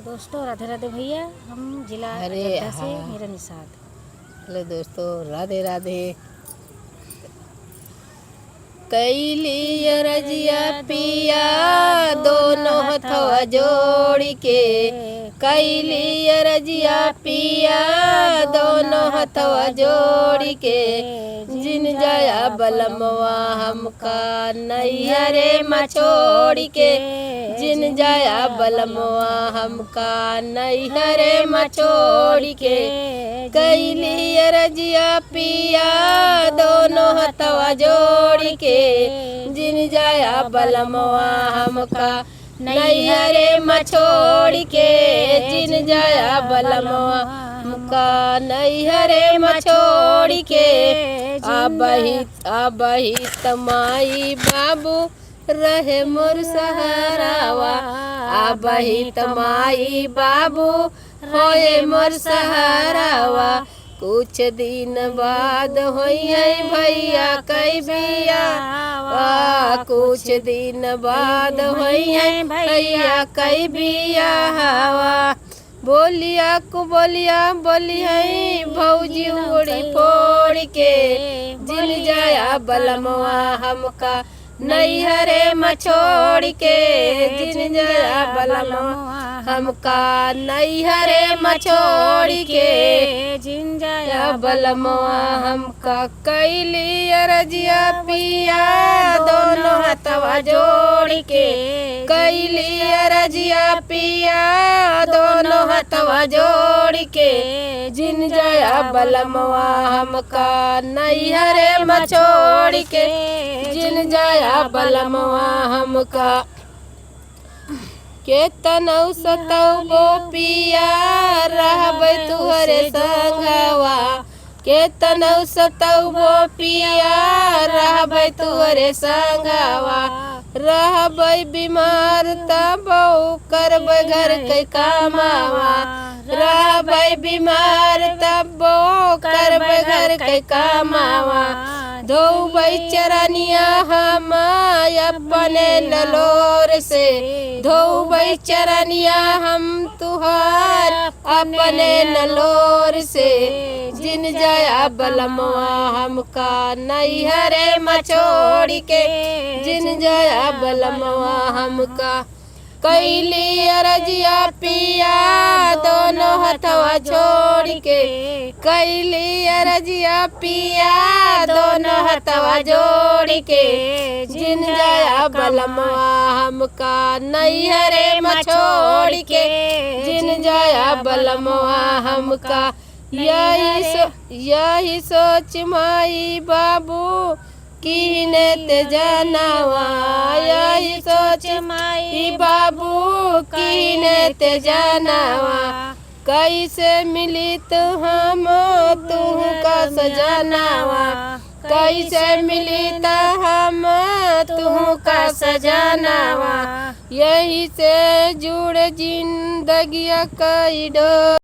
दोस्तों, राधे राधे भैया। हम जिला अयोध्या से मेरा निषाद। हेलो दोस्तों, राधे राधे। कैली रजिया पिया दोनों हथवा जोड़ के, कैली रजिया पिया दोनों हथवा जोड़ के, जिन जाया बलमवा हमका नैहरे मछोड़ के, जिन जाया बलमवा हमका नैहरे मछोड़ के, कैली रजिया पिया दोनों हथवा जोड़ के, जिन जाया बलमवा हमका नैहरे मछोड़ के, जिन जाया बलमवा हमका नैहरे मछोड़ के, आबही तमाई बाबू रहे मोर सहारावा, आबही तमाई बाबू होए मोर सहारावा, कुछ दिन बाद होइए भैया कई बिया, कुछ दिन बाद होइए भैया कई बिया हवा, बोलिया को बोलिया बोली है भौजी उड़ी फोड़ के, जिन जाया बलमवा हमका नैहरे मछोड़ के, जिन जाया बलमवा हमका नैहरे मछोड़ के, जिन जाया बलमवा हमका कैली रजिया पिया दोनों हथवा जोड़ के, कैली रजिया पिया दोनों हथवा जोड़ के, जिन जाया बलमवा हमका नैहरे मछोड़ के, जिन जाया बलमवा हमका के तनौ सतौ पिया रहबै तुहरे संगवा, के तनौ सतौ पिया रहबै तुहरे संगवा, रहबै बीमार तब करबै घर के कामवा, रहबै बीमार तब करबै घर के कामवा, धोबै चरनिया हम अपने नलोर से, धोबै चरनिया हम तुहार अपने नलोर से, जिन जाया बलमवा हमका नैहरे मछोड़ के, जिन जाया बलमवा हमका कैली रजिया पिया दोनों हथवा छोड़ के, कैली रजिया पिया दोनों हथवा जोड़ के, जिन जाया बलमवा हमका नैहरे मछोड़ के, जिन जाया बलमवा हमका, यही सोच माई बाबू कीने ते जानवा, यही सोच माई बाबू कीने ते जानवा, कैसे मिली तो हम तुह का सजनावा, कैसे मिली तो हम तुह का सजनावा, यही से जुड़ जिंदगिया कई डोर।